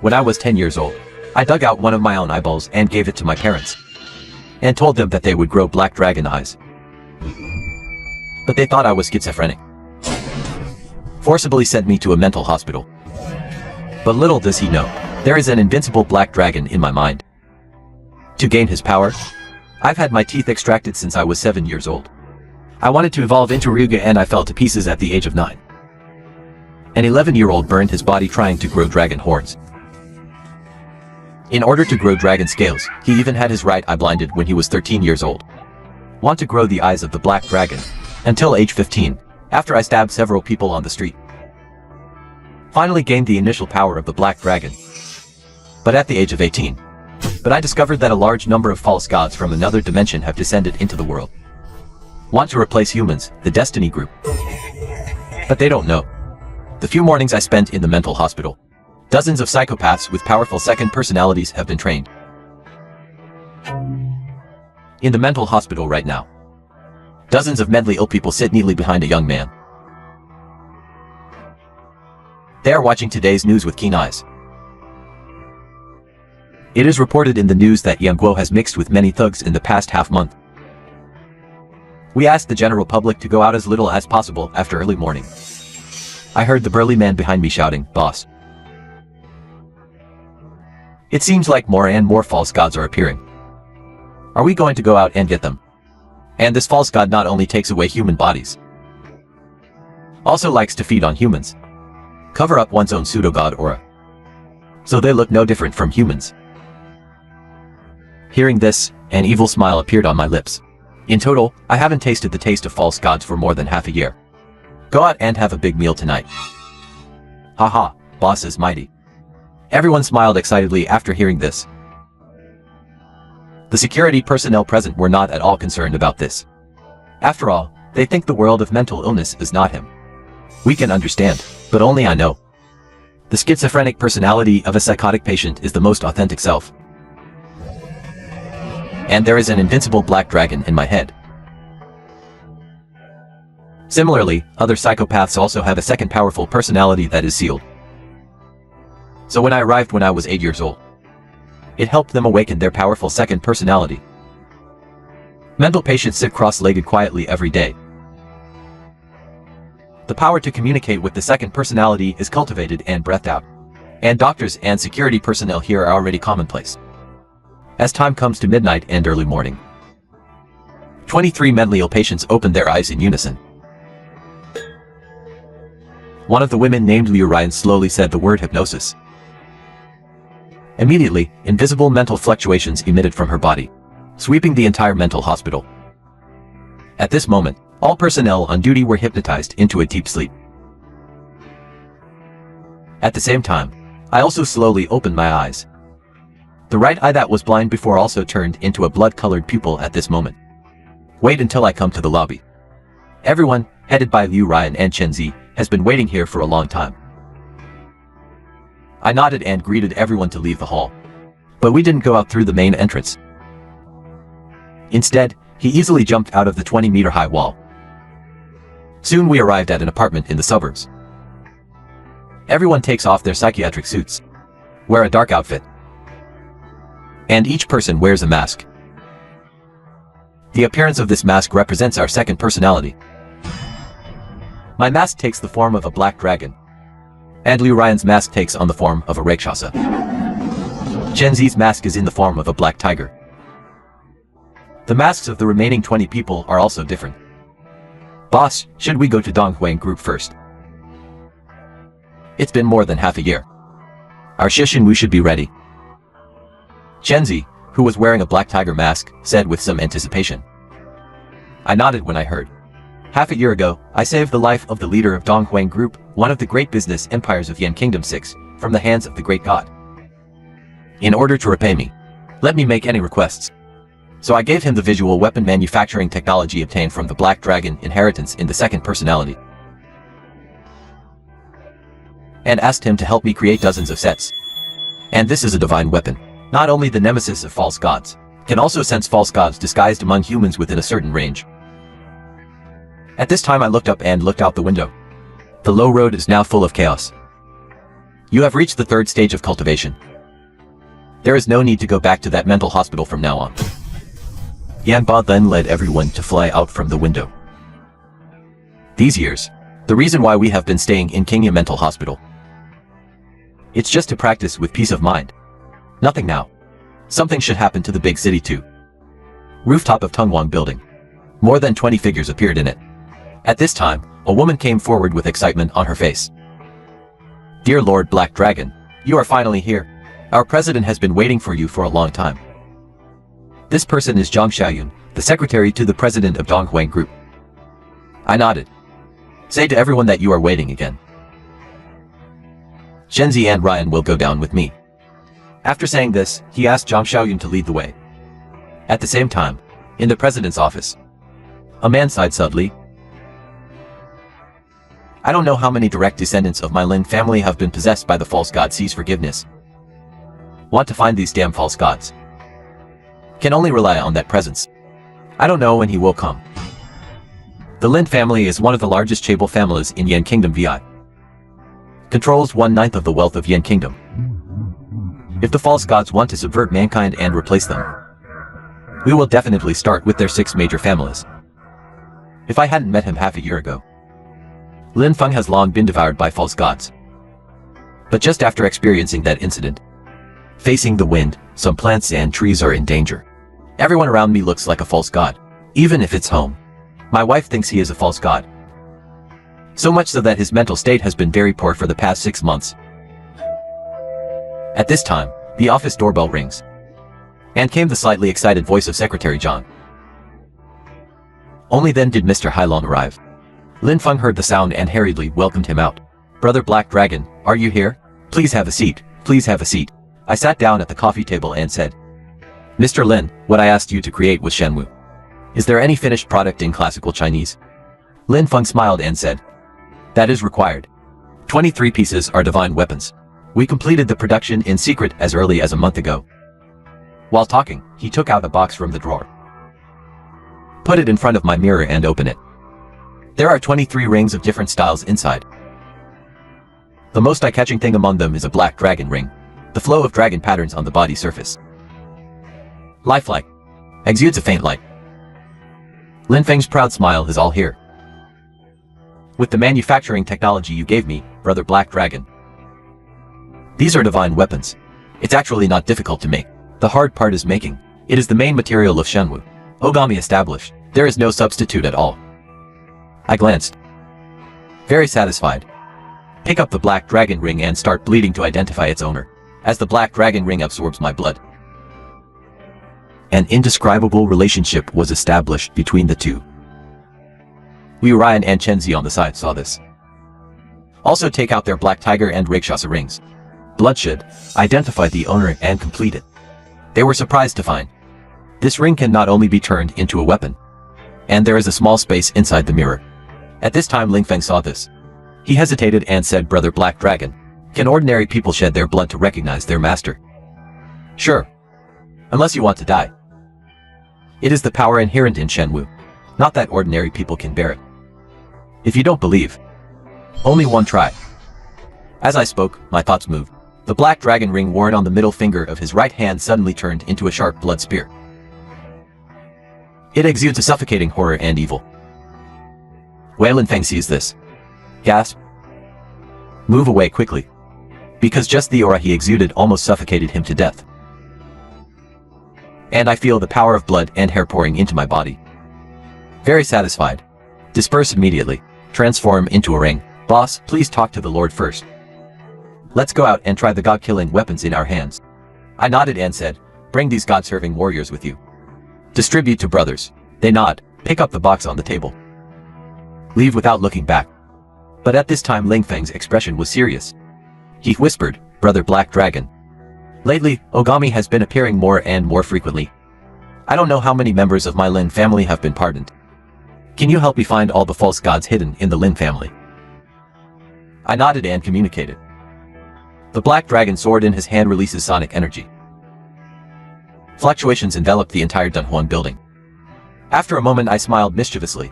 When I was 10 years old, I dug out one of my own eyeballs and gave it to my parents, and told them that they would grow black dragon eyes. But they thought I was schizophrenic. Forcibly sent me to a mental hospital. But little does he know, there is an invincible black dragon in my mind. To gain his power, I've had my teeth extracted since I was 7 years old. I wanted to evolve into Ryuga and I fell to pieces at the age of 9. An 11-year-old burned his body trying to grow dragon horns. In order to grow dragon scales, he even had his right eye blinded when he was 13 years old. Want to grow the eyes of the black dragon until age 15, after I stabbed several people on the street. Finally gained the initial power of the black dragon, but at the age of 18. But I discovered that a large number of false gods from another dimension have descended into the world. Want to replace humans, the Destiny group. But they don't know. The few mornings I spent in the mental hospital, dozens of psychopaths with powerful second personalities have been trained. In the mental hospital right now, dozens of mentally ill people sit neatly behind a young man. They are watching today's news with keen eyes. It is reported in the news that Yang Guo has mixed with many thugs in the past half-month. We asked the general public to go out as little as possible after early morning. I heard the burly man behind me shouting, "Boss." It seems like more and more false gods are appearing. Are we going to go out and get them? And this false god not only takes away human bodies, also likes to feed on humans, cover up one's own pseudo-god aura, so they look no different from humans. Hearing this, an evil smile appeared on my lips. In total, I haven't tasted the taste of false gods for more than half a year. Go out and have a big meal tonight. Haha, boss is mighty. Everyone smiled excitedly after hearing this. The security personnel present were not at all concerned about this. After all, they think the world of mental illness is not him. We can understand, but only I know. The schizophrenic personality of a psychotic patient is the most authentic self. And there is an invincible black dragon in my head. Similarly, other psychopaths also have a second powerful personality that is sealed. So when I arrived when I was 8 years old, it helped them awaken their powerful second personality. Mental patients sit cross-legged quietly every day. The power to communicate with the second personality is cultivated and breathed out. And doctors and security personnel here are already commonplace. As time comes to midnight and early morning, 23 mentally ill patients open their eyes in unison. One of the women named Liu Ryan slowly said the word hypnosis. Immediately, invisible mental fluctuations emitted from her body, sweeping the entire mental hospital. At this moment, all personnel on duty were hypnotized into a deep sleep. At the same time, I also slowly opened my eyes. The right eye that was blind before also turned into a blood-colored pupil at this moment. Wait until I come to the lobby. Everyone, headed by Liu Ryan and Chen Zi, has been waiting here for a long time. I nodded and greeted everyone to leave the hall. But we didn't go out through the main entrance. Instead, he easily jumped out of the 20-meter-high wall. Soon we arrived at an apartment in the suburbs. Everyone takes off their psychiatric suits, wear a dark outfit, and each person wears a mask. The appearance of this mask represents our second personality. My mask takes the form of a black dragon, and Liu Ryan's mask takes on the form of a Rakshasa. Chen Zi's mask is in the form of a black tiger. The masks of the remaining 20 people are also different. Boss, should we go to Donghuang Group first? It's been more than half a year. Our Shishin-Wu should be ready. Chen Zi, who was wearing a black tiger mask, said with some anticipation. I nodded when I heard. Half a year ago, I saved the life of the leader of Donghuang Group, one of the great business empires of Yan Kingdom 6, from the hands of the great god. In order to repay me, let me make any requests. So I gave him the visual weapon manufacturing technology obtained from the Black Dragon inheritance in the second personality, and asked him to help me create dozens of sets. And this is a divine weapon. Not only the nemesis of false gods, can also sense false gods disguised among humans within a certain range. At this time I looked up and looked out the window. The low road is now full of chaos. You have reached the third stage of cultivation. There is no need to go back to that mental hospital from now on. Yanba then led everyone to fly out from the window. These years, the reason why we have been staying in Kingya Mental Hospital. It's just to practice with peace of mind. Nothing now. Something should happen to the big city too. Rooftop of Tungwang building. More than 20 figures appeared in it. At this time, a woman came forward with excitement on her face. Dear Lord Black Dragon, you are finally here. Our president has been waiting for you for a long time. This person is Zhang Xiaoyun, the secretary to the president of Donghuang Group. I nodded. Say to everyone that you are waiting again. Shenzi and Ryan will go down with me. After saying this, he asked Zhang Xiaoyun to lead the way. At the same time, in the president's office, a man sighed suddenly. I don't know how many direct descendants of my Lin family have been possessed by the false god sees forgiveness. Want to find these damn false gods. Can only rely on that presence. I don't know when he will come. The Lin family is one of the largest chaebol families in Yan Kingdom VI. Controls 1/9 of the wealth of Yan Kingdom. If the false gods want to subvert mankind and replace them, we will definitely start with their 6 major families. If I hadn't met him half a year ago, Lin Feng has long been devoured by false gods. But just after experiencing that incident, facing the wind, some plants and trees are in danger. Everyone around me looks like a false god, even if it's home. My wife thinks he is a false god. So much so that his mental state has been very poor for the past 6 months. At this time, the office doorbell rings. And came the slightly excited voice of Secretary Zhang. Only then did Mr. Hailong arrive. Lin Feng heard the sound and hurriedly welcomed him out. Brother Black Dragon, are you here? Please have a seat, please have a seat. I sat down at the coffee table and said, Mr. Lin, what I asked you to create was Shenwu. Is there any finished product in classical Chinese? Lin Feng smiled and said, that is required. 23 pieces are divine weapons. We completed the production in secret as early as a month ago. While talking, he took out a box from the drawer. Put it in front of my mirror and open it. There are 23 rings of different styles inside. The most eye-catching thing among them is a black dragon ring, the flow of dragon patterns on the body surface. Lifelike. Exudes a faint light. Lin Feng's proud smile is all here. With the manufacturing technology you gave me, Brother Black Dragon. These are divine weapons. It's actually not difficult to make. The hard part is making. It is the main material of Shenwu. Ogami established. There is no substitute at all. I glanced. Very satisfied. Pick up the black dragon ring and start bleeding to identify its owner, as the black dragon ring absorbs my blood. An indescribable relationship was established between the two. Liu Ryan and Chen Zi on the side saw this. Also take out their black tiger and rakshasa rings. Bloodshed, identify the owner and complete it. They were surprised to find this ring can not only be turned into a weapon, and there is a small space inside the mirror. At this time Ling Feng saw this. He hesitated and said, Brother Black Dragon, can ordinary people shed their blood to recognize their master? Sure. Unless you want to die. It is the power inherent in Shenwu. Not that ordinary people can bear it. If you don't believe, only one try. As I spoke, my thoughts moved. The black dragon ring worn on the middle finger of his right hand suddenly turned into a sharp blood spear. It exudes a suffocating horror and evil. Wei Lin Feng sees this. Gasp. Move away quickly. Because just the aura he exuded almost suffocated him to death. And I feel the power of blood and hair pouring into my body. Very satisfied. Disperse immediately. Transform into a ring. Boss, please talk to the Lord first. Let's go out and try the god-killing weapons in our hands. I nodded and said, bring these god-serving warriors with you. Distribute to brothers. They nod. Pick up the box on the table. Leave without looking back. But at this time Ling Feng's expression was serious. He whispered, Brother Black Dragon. Lately, Ogami has been appearing more and more frequently. I don't know how many members of my Lin family have been pardoned. Can you help me find all the false gods hidden in the Lin family? I nodded and communicated. The black dragon sword in his hand releases sonic energy. Fluctuations enveloped the entire Dunhuang building. After a moment I smiled mischievously.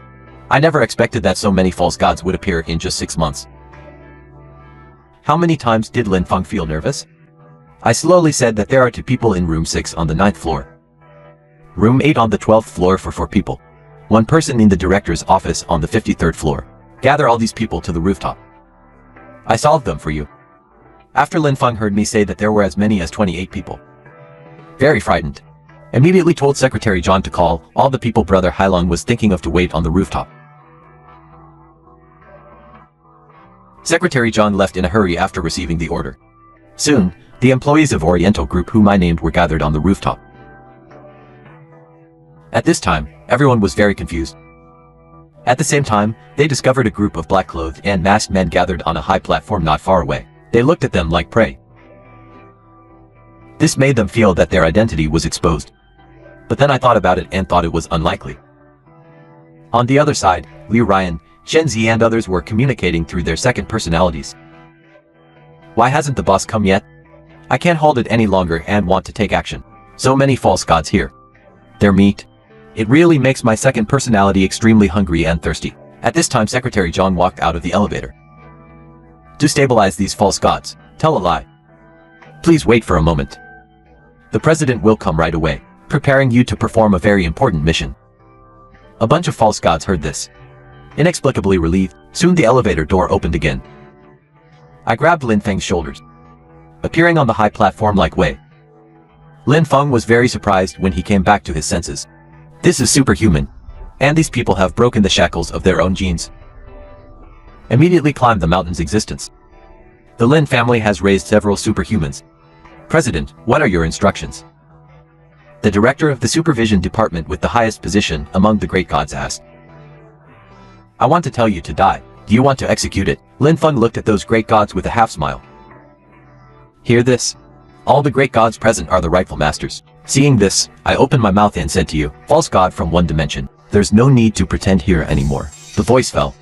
I never expected that so many false gods would appear in just 6 months. How many times did Lin Feng feel nervous? I slowly said that there are 2 people in room 6 on the 9th floor. Room 8 on the 12th floor for 4 people. 1 person in the director's office on the 53rd floor. Gather all these people to the rooftop. I solved them for you. After Lin Feng heard me say that there were as many as 28 people. Very frightened. Immediately told Secretary John to call all the people Brother Hailong was thinking of to wait on the rooftop. Secretary John left in a hurry after receiving the order. Soon, the employees of Oriental Group whom I named were gathered on the rooftop. At this time, everyone was very confused. At the same time, they discovered a group of black-clothed and masked men gathered on a high platform not far away. They looked at them like prey. This made them feel that their identity was exposed. But then I thought about it and thought it was unlikely. On the other side, Liu Ryan, Shen Zi and others were communicating through their second personalities. Why hasn't the boss come yet? I can't hold it any longer and want to take action. So many false gods here. Their meat. It really makes my second personality extremely hungry and thirsty. At this time Secretary John walked out of the elevator. To stabilize these false gods, tell a lie. Please wait for a moment. The president will come right away, preparing you to perform a very important mission. A bunch of false gods heard this. Inexplicably relieved, soon the elevator door opened again. I grabbed Lin Feng's shoulders. Appearing on the high platform like Wei. Lin Feng was very surprised when he came back to his senses. This is superhuman. And these people have broken the shackles of their own genes. Immediately climbed the mountain's existence. The Lin family has raised several superhumans. President, what are your instructions? The director of the supervision department with the highest position among the great gods asked. I want to tell you to die. Do you want to execute it? Lin Feng looked at those great gods with a half smile. Hear this. All the great gods present are the rightful masters. Seeing this, I opened my mouth and said to you, false god from one dimension, there's no need to pretend here anymore. The voice fell.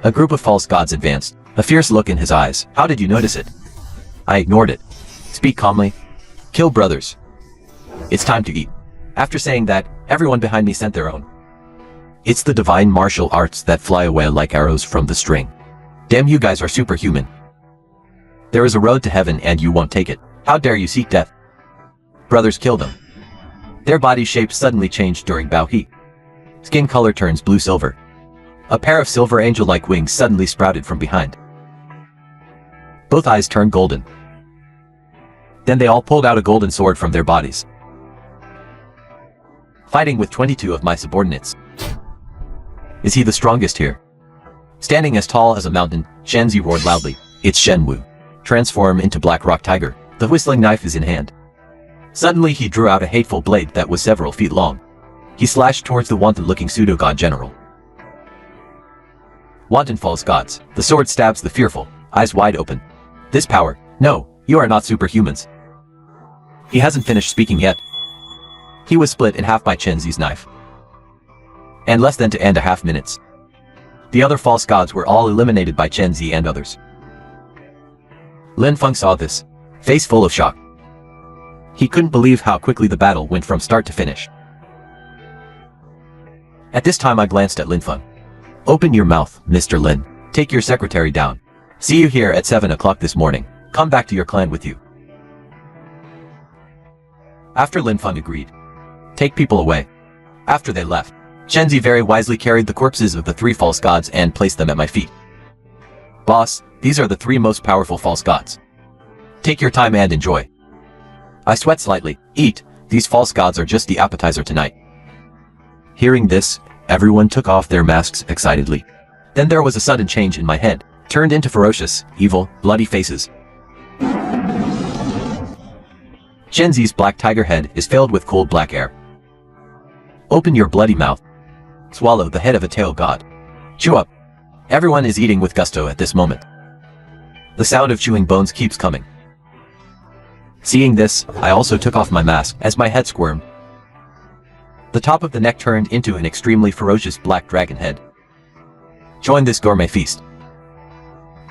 A group of false gods advanced, a fierce look in his eyes. How did you notice it? I ignored it. Speak calmly. Kill brothers. It's time to eat. After saying that, everyone behind me sent their own. It's the divine martial arts that fly away like arrows from the string. Damn, you guys are superhuman. There is a road to heaven and you won't take it. How dare you seek death? Brothers, kill them. Their body shapes suddenly changed during Bao He. Skin color turns blue-silver. A pair of silver angel-like wings suddenly sprouted from behind. Both eyes turned golden. Then they all pulled out a golden sword from their bodies. Fighting with 22 of my subordinates. Is he the strongest here? Standing as tall as a mountain, Shenzi roared loudly. It's Shen Wu. Transform into Black Rock Tiger. The whistling knife is in hand. Suddenly he drew out a hateful blade that was several feet long. He slashed towards the wanton-looking pseudo-god general. Wanton false gods. The sword stabs the fearful, eyes wide open. This power. No, you are not superhumans. He hasn't finished speaking yet. He was split in half by Chen Zi's knife. And less than 2.5 minutes. The other false gods were all eliminated by Chen Zi and others. Lin Feng saw this, face full of shock. He couldn't believe how quickly the battle went from start to finish. At this time I glanced at Lin Feng. Open your mouth, Mr. Lin. Take your secretary down. See you here at 7 o'clock this morning. Come back to your clan with you. After Lin Feng agreed. Take people away. After they left, Shenzi very wisely carried the corpses of the 3 false gods and placed them at my feet. Boss, these are the 3 most powerful false gods. Take your time and enjoy. I sweat slightly. Eat, these false gods are just the appetizer tonight. Hearing this, everyone took off their masks excitedly. Then there was a sudden change in my head, turned into ferocious, evil, bloody faces. Shenzi's black tiger head is filled with cold black air. Open your bloody mouth. Swallow the head of a tail god. Chew up. Everyone is eating with gusto at this moment. The sound of chewing bones keeps coming. Seeing this, I also took off my mask as my head squirmed. The top of the neck turned into an extremely ferocious black dragon head. Join this gourmet feast.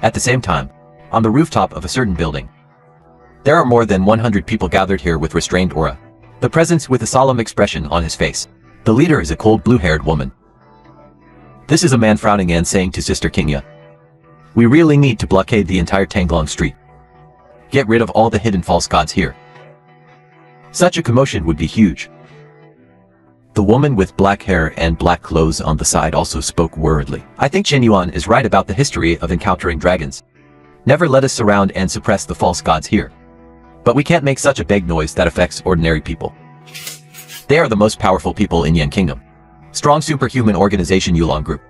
At the same time, on the rooftop of a certain building, there are more than 100 people gathered here with restrained aura. The presence with a solemn expression on his face. The leader is a cold blue-haired woman. This is a man frowning and saying to Sister Kingya, We really need to blockade the entire Tanglong Street. Get rid of all the hidden false gods here. Such a commotion would be huge. The woman with black hair and black clothes on the side also spoke worriedly. I think Chen Yuan is right about the history of encountering dragons. Never let us surround and suppress the false gods here. But we can't make such a big noise that affects ordinary people. They are the most powerful people in Yan Kingdom. Strong superhuman organization Yulong Group.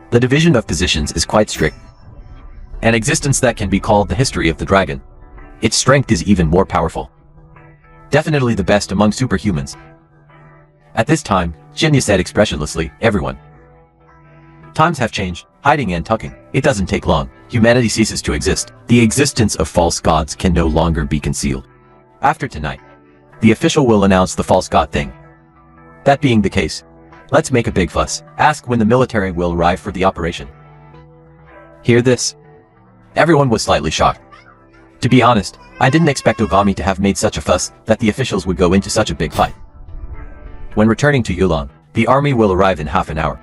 The division of positions is quite strict. An existence that can be called the history of the dragon. Its strength is even more powerful. Definitely the best among superhumans. At this time, Shinya said expressionlessly, everyone. Times have changed, hiding and tucking. It doesn't take long. Humanity ceases to exist. The existence of false gods can no longer be concealed. After tonight, the official will announce the false god thing. That being the case, let's make a big fuss. Ask when the military will arrive for the operation. Hear this? Everyone was slightly shocked. To be honest, I didn't expect Ogami to have made such a fuss that the officials would go into such a big fight. When returning to Yulong, the army will arrive in half an hour.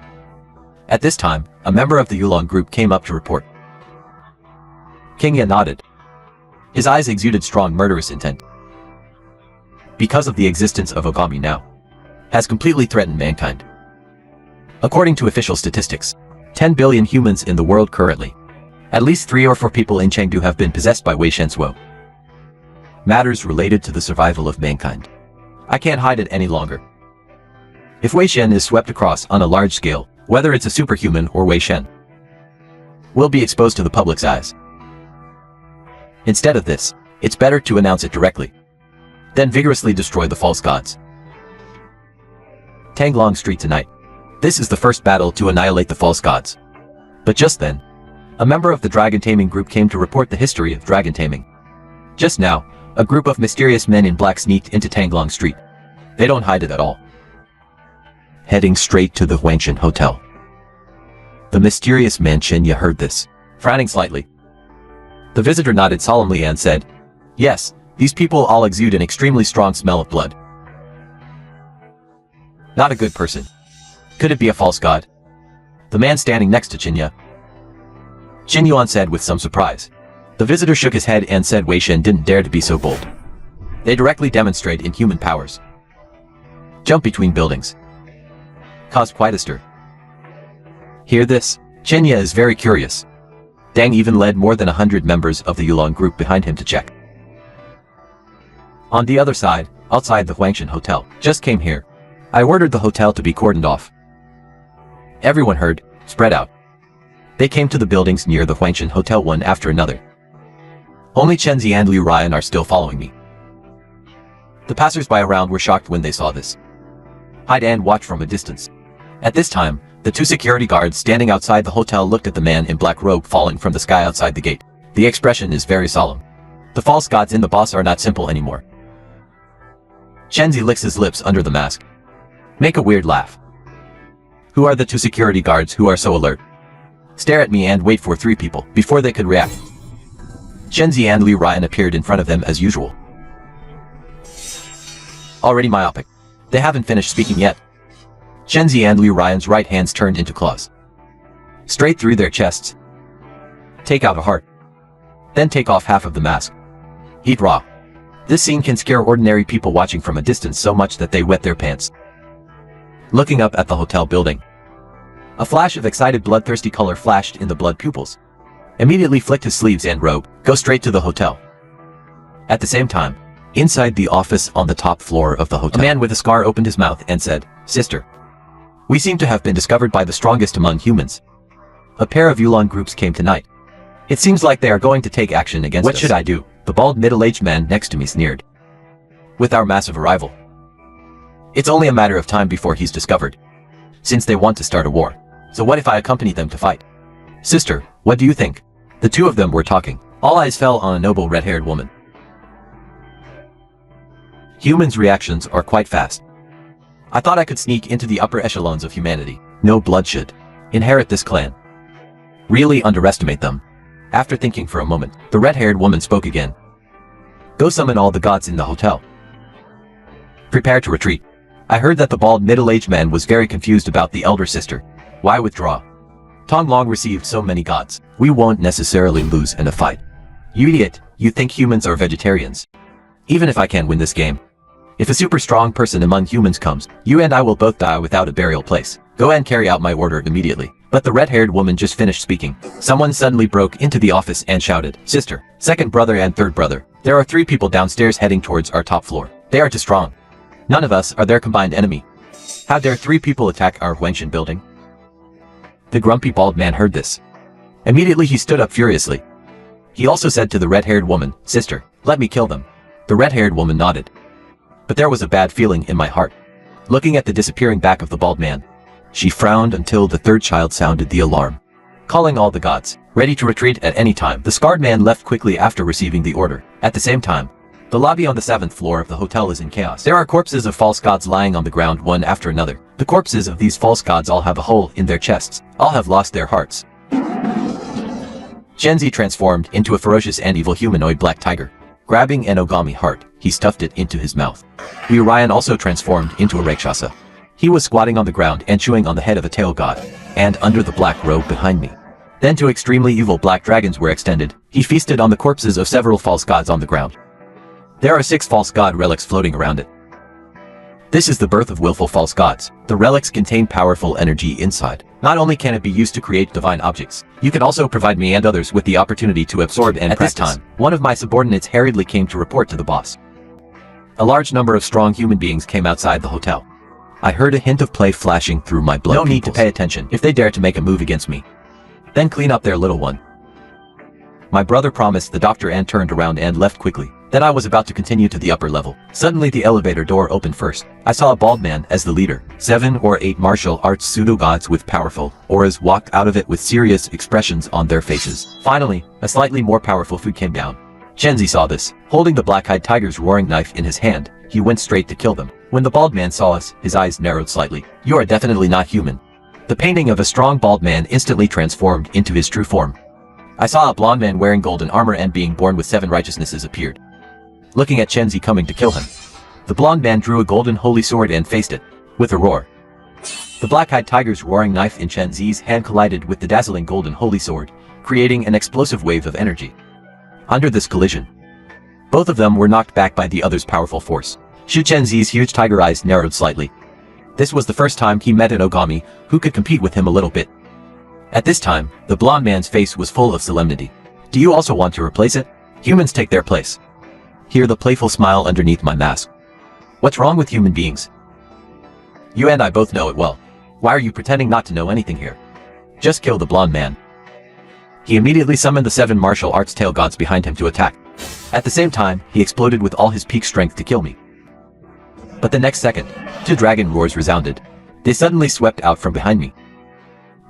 At this time, a member of the Yulong group came up to report. King Yan nodded. His eyes exuded strong murderous intent. Because of the existence of Ogami now, has completely threatened mankind. According to official statistics, 10 billion humans in the world currently. At least 3 or 4 people in Chengdu have been possessed by Wei Shen's woe. Matters related to the survival of mankind. I can't hide it any longer. If Wei Shen is swept across on a large scale, whether it's a superhuman or Wei Shen, will be exposed to the public's eyes. Instead of this, it's better to announce it directly. Then vigorously destroy the false gods. Tanglong Street tonight. This is the first battle to annihilate the false gods. But just then, a member of the dragon taming group came to report the history of dragon taming. Just now, a group of mysterious men in black sneaked into Tanglong Street. They don't hide it at all. Heading straight to the Huangshan Hotel. The mysterious man Shinya heard this, frowning slightly. The visitor nodded solemnly and said, yes, these people all exude an extremely strong smell of blood. Not a good person. Could it be a false god? The man standing next to Shinya. Qin Yuan said with some surprise. The visitor shook his head and said Wei Shen didn't dare to be so bold. They directly demonstrate inhuman powers. Jump between buildings. Caused quite a stir. Hear this? Shinya is very curious. Dang even led more than 100 members of the Yulong group behind him to check. On the other side, outside the Huangshan Hotel, just came here. I ordered the hotel to be cordoned off. Everyone heard, spread out. They came to the buildings near the Huangshan Hotel one after another. Only Chenzi and Liu Ryan are still following me. The passers-by around were shocked when they saw this. Hide and watch from a distance. At this time, the 2 security guards standing outside the hotel looked at the man in black robe falling from the sky outside the gate. The expression is very solemn. The false gods in the boss are not simple anymore. Chenzi licks his lips under the mask. Make a weird laugh. Who are the 2 security guards who are so alert? Stare at me and wait for 3 people before they could react. Chenzi and Liu Ryan appeared in front of them as usual. Already myopic. They haven't finished speaking yet. Chenzi and Liu Ryan's right hands turned into claws. Straight through their chests. Take out a heart. Then take off half of the mask. Eat raw. This scene can scare ordinary people watching from a distance so much that they wet their pants. Looking up at the hotel building. A flash of excited bloodthirsty color flashed in the blood pupils. Immediately flicked his sleeves and robe, go straight to the hotel. At the same time, inside the office on the top floor of the hotel, a man with a scar opened his mouth and said, Sister. We seem to have been discovered by the strongest among humans. A pair of Yulong groups came tonight. It seems like they are going to take action against us. What should I do? The bald middle-aged man next to me sneered. With our massive arrival. It's only a matter of time before he's discovered. Since they want to start a war. So what if I accompany them to fight? Sister, what do you think? The 2 of them were talking. All eyes fell on a noble red-haired woman. Humans' reactions are quite fast. I thought I could sneak into the upper echelons of humanity. No bloodshed. Inherit this clan. Really underestimate them. After thinking for a moment, the red-haired woman spoke again. Go summon all the gods in the hotel. Prepare to retreat. I heard that the bald middle-aged man was very confused about the elder sister. Why withdraw? Tong Long received so many gods. We won't necessarily lose in a fight. You idiot, you think humans are vegetarians? Even if I can win this game. If a super strong person among humans comes, you and I will both die without a burial place. Go and carry out my order immediately. But the red-haired woman just finished speaking. Someone suddenly broke into the office and shouted, "Sister, second brother and third brother, there are 3 people downstairs heading towards our top floor. They are too strong. None of us are their combined enemy. How dare 3 people attack our Huangshan building?" The grumpy bald man heard this. Immediately he stood up furiously. He also said to the red-haired woman, "Sister, let me kill them." The red-haired woman nodded. But there was a bad feeling in my heart. Looking at the disappearing back of the bald man, she frowned until the third child sounded the alarm, calling all the gods, ready to retreat at any time. The scarred man left quickly after receiving the order. At the same time, the lobby on the 7th floor of the hotel is in chaos. There are corpses of false gods lying on the ground one after another. The corpses of these false gods all have a hole in their chests. All have lost their hearts. Shenzi transformed into a ferocious and evil humanoid black tiger. Grabbing an Ogami heart, he stuffed it into his mouth. Ryan also transformed into a Rakshasa. He was squatting on the ground and chewing on the head of a tail god, and under the black robe behind me. Then 2 extremely evil black dragons were extended. He feasted on the corpses of several false gods on the ground. There are 6 false god relics floating around it. This is the birth of willful false gods. The relics contain powerful energy inside. Not only can it be used to create divine objects, you can also provide me and others with the opportunity to absorb and practice. At this time, one of my subordinates hurriedly came to report to the boss. A large number of strong human beings came outside the hotel. I heard a hint of play flashing through my blood. No need to pay attention if they dare to make a move against me. Then clean up their little one. My brother promised the doctor and turned around and left quickly. Then I was about to continue to the upper level. Suddenly the elevator door opened first. I saw a bald man as the leader. 7 or 8 martial arts pseudo-gods with powerful auras walked out of it with serious expressions on their faces. Finally, a slightly more powerful food came down. Shenzi saw this. Holding the black-eyed tiger's roaring knife in his hand, he went straight to kill them. When the bald man saw us, his eyes narrowed slightly. "You are definitely not human." The painting of a strong bald man instantly transformed into his true form. I saw a blond man wearing golden armor and being born with 7 righteousnesses appeared. Looking at Shenzi coming to kill him, the blond man drew a golden holy sword and faced it. With a roar, the black-eyed tiger's roaring knife in Shenzi's hand collided with the dazzling golden holy sword, creating an explosive wave of energy. Under this collision, both of them were knocked back by the other's powerful force. Shu Chenzi's huge tiger eyes narrowed slightly. This was the first time he met an Ogami who could compete with him a little bit. At this time, the blond man's face was full of solemnity. "Do you also want to replace it? Humans take their place." Hear the playful smile underneath my mask. What's wrong with human beings? You and I both know it well. Why are you pretending not to know anything here? Just kill the blond man. He immediately summoned the 7 martial arts tail gods behind him to attack. At the same time, he exploded with all his peak strength to kill me. But the next second, 2 dragon roars resounded. They suddenly swept out from behind me.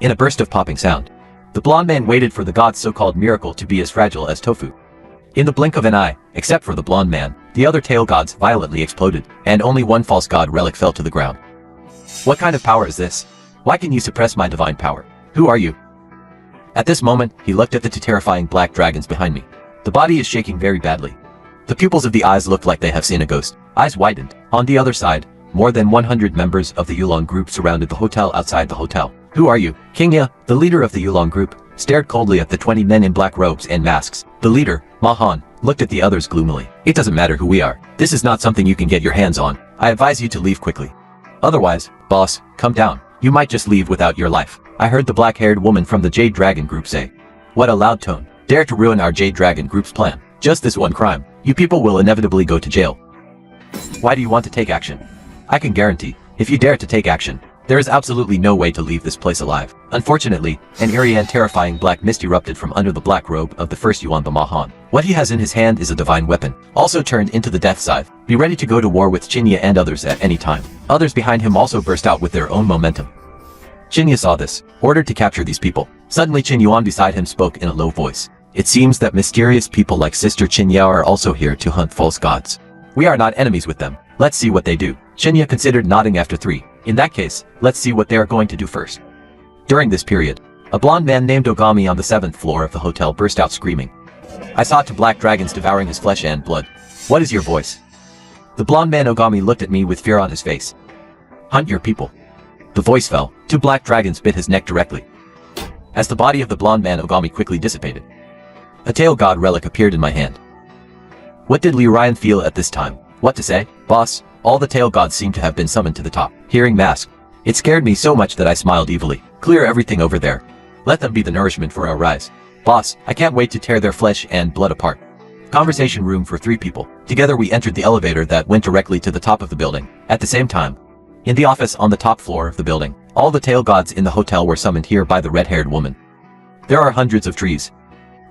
In a burst of popping sound, the blond man waited for the god's so-called miracle to be as fragile as tofu. In the blink of an eye, except for the blond man, the other tail gods violently exploded, and only 1 false god relic fell to the ground. What kind of power is this? Why can you suppress my divine power? Who are you? At this moment, he looked at the 2 terrifying black dragons behind me. The body is shaking very badly. The pupils of the eyes look like they have seen a ghost. Eyes widened. On the other side, more than 100 members of the Yulong group surrounded the hotel outside the hotel. Who are you? King Ya, the leader of the Yulong group, stared coldly at the 20 men in black robes and masks. The leader, Ma Han, looked at the others gloomily. "It doesn't matter who we are. This is not something you can get your hands on. I advise you to leave quickly. Otherwise, boss, come down. You might just leave without your life." I heard the black-haired woman from the Jade Dragon group say. "What a loud tone. Dare to ruin our Jade Dragon group's plan. Just this one crime. You people will inevitably go to jail. Why do you want to take action? I can guarantee, if you dare to take action, there is absolutely no way to leave this place alive." Unfortunately, an eerie and terrifying black mist erupted from under the black robe of the first Yuan the Mahan. What he has in his hand is a divine weapon, also turned into the death scythe. Be ready to go to war with Chinya and others at any time. Others behind him also burst out with their own momentum. Chinya saw this, ordered to capture these people. Suddenly Qin Yuan beside him spoke in a low voice. "It seems that mysterious people like Sister Chinya are also here to hunt false gods. We are not enemies with them. Let's see what they do." Chinya considered nodding after 3. "In that case, let's see what they are going to do first." During this period, a blond man named Ogami on the 7th floor of the hotel burst out screaming. I saw 2 black dragons devouring his flesh and blood. "What is your voice?" The blond man Ogami looked at me with fear on his face. "Hunt your people." The voice fell. 2 black dragons bit his neck directly. as the body of the blonde man Ogami quickly dissipated. A tail god relic appeared in my hand. What did Liu Ryan feel at this time? What to say? Boss, all the tail gods seem to have been summoned to the top. Hearing mask. It scared me so much that I smiled evilly. Clear everything over there. Let them be the nourishment for our rise. Boss, I can't wait to tear their flesh and blood apart. Conversation room for 3 people. Together we entered the elevator that went directly to the top of the building. At the same time, in the office on the top floor of the building, all the tail gods in the hotel were summoned here by the red-haired woman. There are hundreds of trees.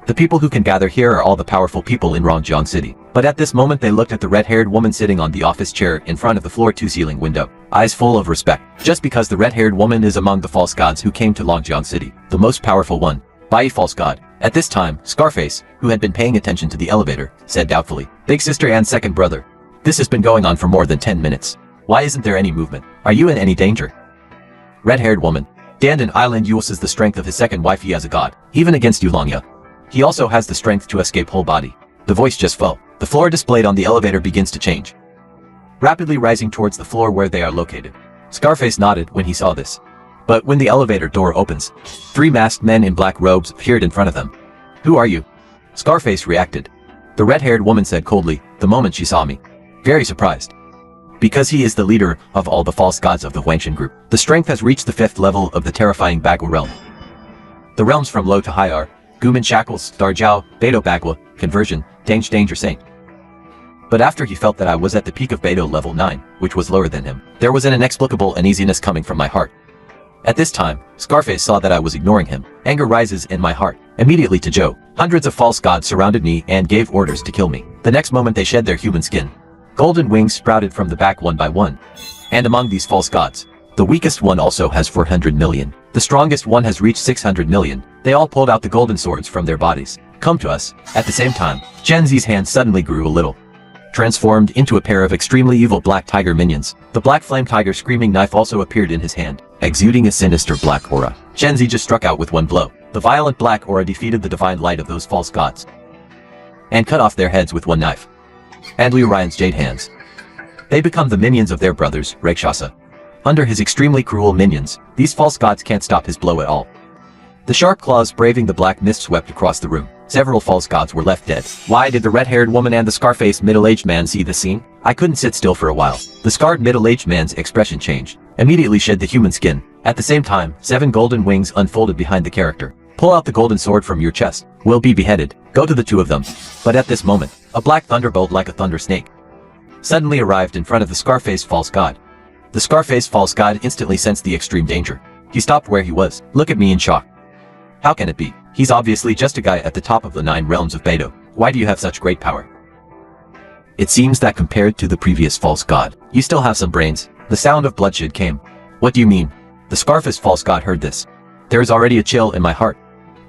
The people who can gather here are all the powerful people in Rongjiang City. But at this moment they looked at the red-haired woman sitting on the office chair in front of the floor-to-ceiling window, eyes full of respect. Just because the red-haired woman is among the false gods who came to Rongjiang City, the most powerful one, by a false god. At this time, Scarface, who had been paying attention to the elevator, said doubtfully, "Big sister and second brother. This has been going on for more than 10 minutes. Why isn't there any movement? Are you in any danger?" Red-haired woman. Dandan Island uses the strength of his second wife as a god, even against Yulongya. He also has the strength to escape whole body. The voice just fell. The floor displayed on the elevator begins to change, rapidly rising towards the floor where they are located. Scarface nodded when he saw this. But when the elevator door opens, 3 masked men in black robes appeared in front of them. "Who are you?" Scarface reacted. The red-haired woman said coldly, the moment she saw me. Very surprised. Because he is the leader of all the false gods of the Huangshan group. The strength has reached the 5th level of the terrifying Bagua realm. The realms from low to high are Gumin Shackles, Darjiao, Beidou Bagua, Conversion, Danger Saint. But after he felt that I was at the peak of Beidou level 9, which was lower than him, there was an inexplicable uneasiness coming from my heart. At this time, Scarface saw that I was ignoring him. Anger rises in my heart. Immediately to Joe. Hundreds of false gods surrounded me and gave orders to kill me. The next moment they shed their human skin. Golden wings sprouted from the back one by one. And among these false gods, the weakest one also has 400 million. The strongest one has reached 600 million. They all pulled out the golden swords from their bodies. Come to us. At the same time, Gen Z's hand suddenly grew a little, transformed into a pair of extremely evil black tiger minions. The black flame tiger screaming knife also appeared in his hand, exuding a sinister black aura. Gen Z just struck out with one blow. The violent black aura defeated the divine light of those false gods and cut off their heads with one knife. And Liu Ryan's jade hands. They become the minions of their brothers, Rakshasa. Under his extremely cruel minions, these false gods can't stop his blow at all. The sharp claws braving the black mist swept across the room. Several false gods were left dead. Why did the red-haired woman and the scar-faced middle-aged man see the scene? I couldn't sit still for a while. The scarred middle-aged man's expression changed, immediately shed the human skin. At the same time, 7 golden wings unfolded behind the character. Pull out the golden sword from your chest. Will be beheaded. Go to the 2 of them. But at this moment, a black thunderbolt like a thunder snake suddenly arrived in front of the scar-faced false god. The scar-faced false god instantly sensed the extreme danger. He stopped where he was. Look at me in shock. How can it be? He's obviously just a guy at the top of the 9 realms of Beidou. Why do you have such great power? It seems that compared to the previous false god, you still have some brains. The sound of bloodshed came. What do you mean? The scarfist false god heard this. There is already a chill in my heart.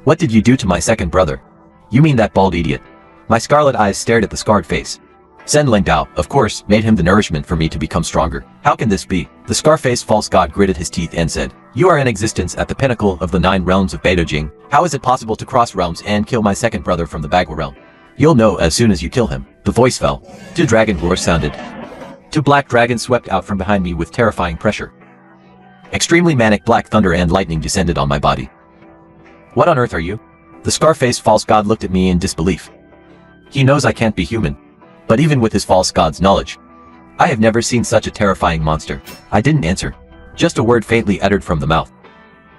What did you do to my second brother? You mean that bald idiot? My scarlet eyes stared at the scarred face. Sen Lengdao, of course, made him the nourishment for me to become stronger. How can this be? The scar-faced false god gritted his teeth and said, you are in existence at the pinnacle of the 9 realms of Beidou Jing. How is it possible to cross realms and kill my second brother from the Bagua realm? You'll know as soon as you kill him. The voice fell. 2 dragon roars sounded. 2 black dragons swept out from behind me with terrifying pressure. Extremely manic black thunder and lightning descended on my body. What on earth are you? The scar-faced false god looked at me in disbelief. He knows I can't be human. But even with his false god's knowledge, I have never seen such a terrifying monster. I didn't answer. Just a word faintly uttered from the mouth.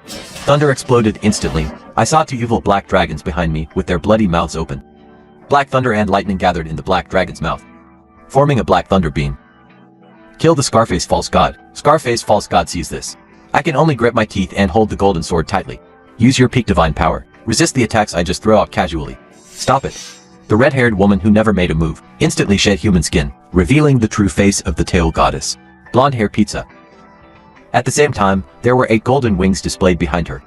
Thunder exploded instantly. I saw 2 evil black dragons behind me with their bloody mouths open. Black thunder and lightning gathered in the black dragon's mouth, forming a black thunder beam. Kill the Scarface false god. Scarface false god sees this. I can only grip my teeth and hold the golden sword tightly. Use your peak divine power. Resist the attacks I just throw out casually. Stop it. The red-haired woman who never made a move instantly shed human skin, revealing the true face of the tail goddess. Blonde hair pizza. At the same time, there were 8 golden wings displayed behind her.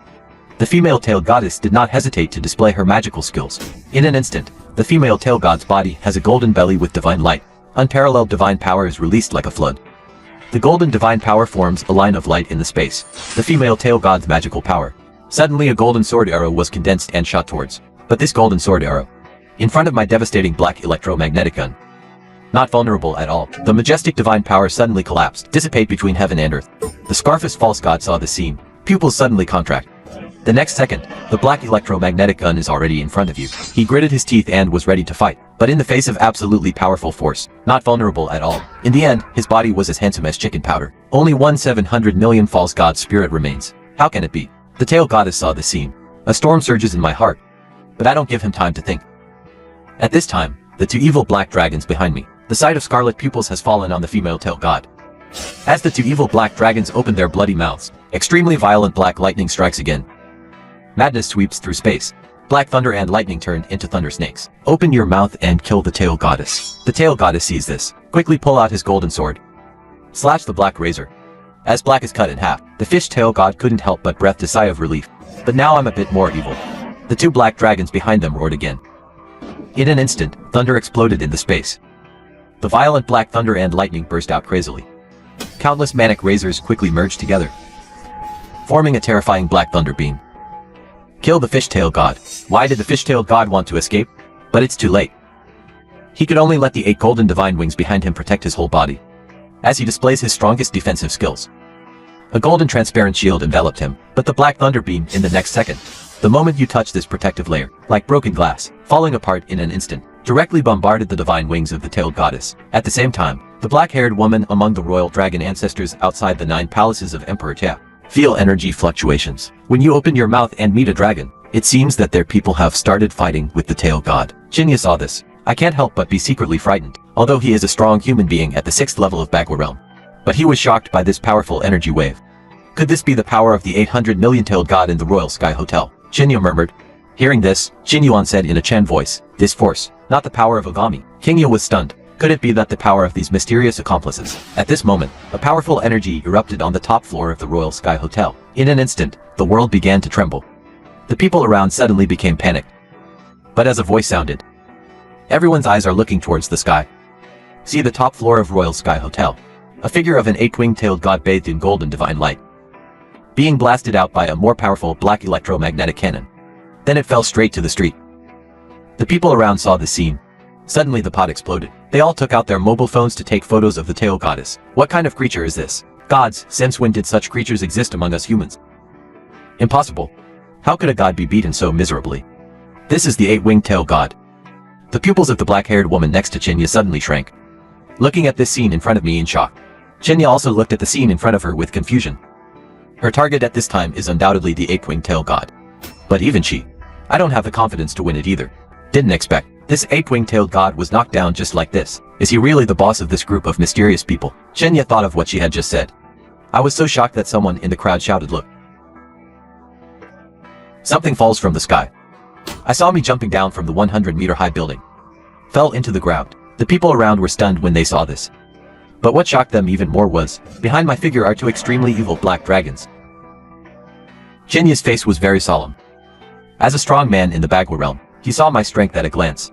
The female tail goddess did not hesitate to display her magical skills. In an instant, the female tail god's body has a golden belly with divine light. Unparalleled divine power is released like a flood. The golden divine power forms a line of light in the space. The female tail god's magical power. Suddenly a golden sword arrow was condensed and shot towards. But this golden sword arrow, in front of my devastating black electromagnetic gun. Not vulnerable at all. The majestic divine power suddenly collapsed, dissipate between heaven and earth. The Scarface false god saw the scene. Pupils suddenly contract. The next second, the black electromagnetic gun is already in front of you. He gritted his teeth and was ready to fight, but in the face of absolutely powerful force, not vulnerable at all. In the end, his body was as handsome as chicken powder. Only 1/700 million false god spirit remains. How can it be? The tail goddess saw the scene. A storm surges in my heart, but I don't give him time to think. At this time, the two evil black dragons behind me, the sight of scarlet pupils has fallen on the female tail god. As the two evil black dragons open their bloody mouths, extremely violent black lightning strikes again. Madness sweeps through space. Black thunder and lightning turned into thunder snakes. Open your mouth and kill the tail goddess. The tail goddess sees this. Quickly pull out his golden sword. Slash the black razor. As black is cut in half, the fish tail god couldn't help but breathe a sigh of relief. But now I'm a bit more evil. The two black dragons behind them roared again. In an instant, thunder exploded in the space. The violent black thunder and lightning burst out crazily. Countless manic razors quickly merged together, forming a terrifying black thunder beam. Kill the fishtail god. Why did the fishtail god want to escape? But it's too late. He could only let the 8 golden divine wings behind him protect his whole body, as he displays his strongest defensive skills. A golden transparent shield enveloped him, but the black thunder beam in the next second. The moment you touch this protective layer, like broken glass, falling apart in an instant, directly bombarded the divine wings of the tailed goddess. At the same time, the black-haired woman among the royal dragon ancestors outside the 9 palaces of Emperor Tia feel energy fluctuations. When you open your mouth and meet a dragon, it seems that their people have started fighting with the tail god. Shinya saw this. I can't help but be secretly frightened, although he is a strong human being at the 6th level of Bagua realm. But he was shocked by this powerful energy wave. Could this be the power of the 800 million tailed god in the Royal Sky Hotel? Shinya murmured. Hearing this, Shinyuan said in a Chan voice, this force, not the power of Ogami. Kingya was stunned. Could it be that the power of these mysterious accomplices? At this moment, a powerful energy erupted on the top floor of the Royal Sky Hotel. In an instant, the world began to tremble. The people around suddenly became panicked. But as a voice sounded, everyone's eyes are looking towards the sky. See the top floor of Royal Sky Hotel. A figure of an 8-winged tailed god bathed in golden divine light, being blasted out by a more powerful black electromagnetic cannon. Then it fell straight to the street. The people around saw the scene. Suddenly the pod exploded. They all took out their mobile phones to take photos of the tail goddess. What kind of creature is this? Gods, since when did such creatures exist among us humans? Impossible. How could a god be beaten so miserably? This is the 8-winged tail god. The pupils of the black-haired woman next to Chinya suddenly shrank, looking at this scene in front of me in shock. Chinya also looked at the scene in front of her with confusion. Her target at this time is undoubtedly the 8-winged tail god. But even she, I don't have the confidence to win it either. Didn't expect. This 8-winged tailed god was knocked down just like this. Is he really the boss of this group of mysterious people? Shinya thought of what she had just said. I was so shocked that someone in the crowd shouted, look. Something falls from the sky. I saw me jumping down from the 100-meter high building. Fell into the ground. The people around were stunned when they saw this. But what shocked them even more was, behind my figure are 2 extremely evil black dragons. Shinya's face was very solemn. As a strong man in the Bagua realm, he saw my strength at a glance.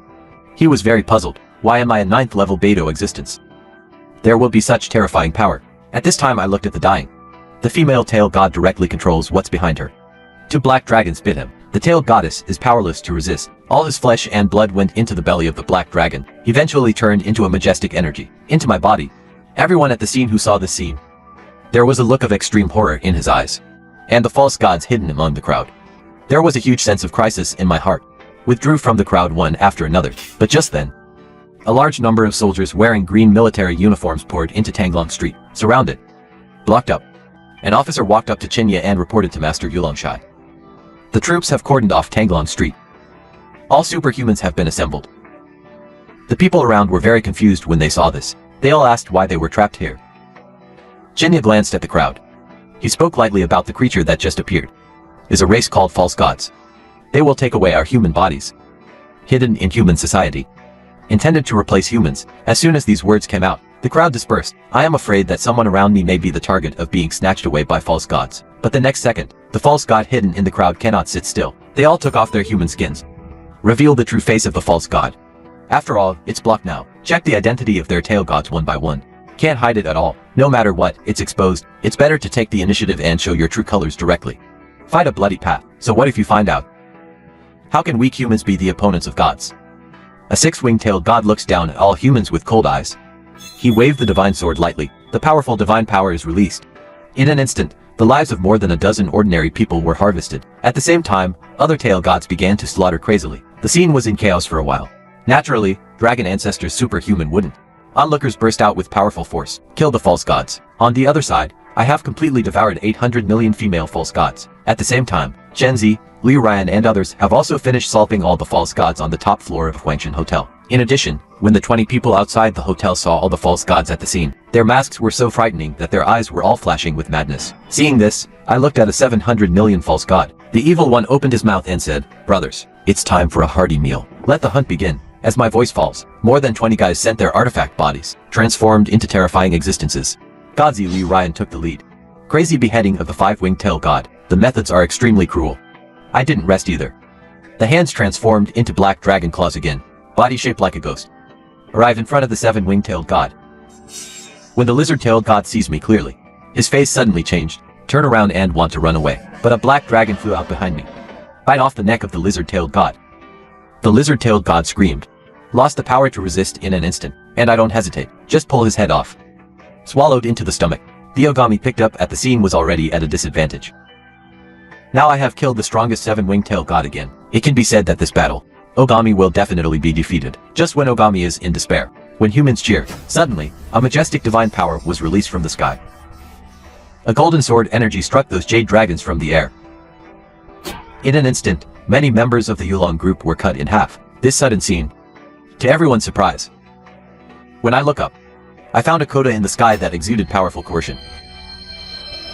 He was very puzzled. Why am I a 9th level Beidou existence? There will be such terrifying power. At this time I looked at the dying. The female tail god directly controls what's behind her. 2 black dragons bit him. The tailed goddess is powerless to resist. All his flesh and blood went into the belly of the black dragon, eventually turned into a majestic energy, into my body. Everyone at the scene who saw this scene, there was a look of extreme horror in his eyes. And the false gods hidden among the crowd. There was a huge sense of crisis in my heart. Withdrew from the crowd one after another. But just then, a large number of soldiers wearing green military uniforms poured into Tanglong Street, surrounded, blocked up. An officer walked up to Chinya and reported to Master Yulongshai. The troops have cordoned off Tanglong Street. All superhumans have been assembled. The people around were very confused when they saw this. They all asked why they were trapped here. Chinya glanced at the crowd. He spoke lightly about the creature that just appeared. Is a race called false gods. They will take away our human bodies. Hidden in human society. Intended to replace humans. As soon as these words came out, the crowd dispersed. I am afraid that someone around me may be the target of being snatched away by false gods. But the next second, the false god hidden in the crowd cannot sit still. They all took off their human skins. Revealed the true face of the false god. After all, it's blocked now. Check the identity of their tail gods one by one. Can't hide it at all. No matter what, it's exposed. It's better to take the initiative and show your true colors directly. Fight a bloody path. So what if you find out? How can weak humans be the opponents of gods? A 6-winged tailed god looks down at all humans with cold eyes. He waved the divine sword lightly. The powerful divine power is released. In an instant, the lives of more than a dozen ordinary people were harvested. At the same time, other tail gods began to slaughter crazily. The scene was in chaos for a while. Naturally, dragon ancestors superhuman wouldn't. Onlookers burst out with powerful force, kill the false gods. On the other side, I have completely devoured 800 million female false gods. At the same time, Genzi, Liu Ryan and others have also finished solving all the false gods on the top floor of Huangshan Hotel. In addition, when the 20 people outside the hotel saw all the false gods at the scene, their masks were so frightening that their eyes were all flashing with madness. Seeing this, I looked at a 700 million false god. The evil one opened his mouth and said, "Brothers, it's time for a hearty meal. Let the hunt begin." As my voice falls, more than 20 guys sent their artifact bodies, transformed into terrifying existences. Godzi Liu Ryan took the lead. Crazy beheading of the 5-winged tail god. The methods are extremely cruel. I didn't rest either. The hands transformed into black dragon claws again, body shaped like a ghost. Arrive in front of the 7-winged-tailed god. When the lizard-tailed god sees me clearly, his face suddenly changed, turn around and want to run away. But a black dragon flew out behind me, bite off the neck of the lizard-tailed god. The lizard-tailed god screamed, lost the power to resist in an instant, and I don't hesitate, just pull his head off. Swallowed into the stomach. The Ogami picked up at the scene was already at a disadvantage. Now I have killed the strongest 7-winged tail god again. It can be said that this battle, Ogami will definitely be defeated. Just when Ogami is in despair, when humans cheer, suddenly, a majestic divine power was released from the sky. A golden sword energy struck those jade dragons from the air. In an instant, many members of the Yulong group were cut in half. This sudden scene, to everyone's surprise. When I look up, I found a coda in the sky that exuded powerful coercion.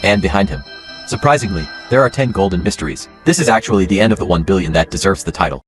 And behind him, surprisingly, there are 10 golden mysteries. This is actually the end of the 1 billion that deserves the title.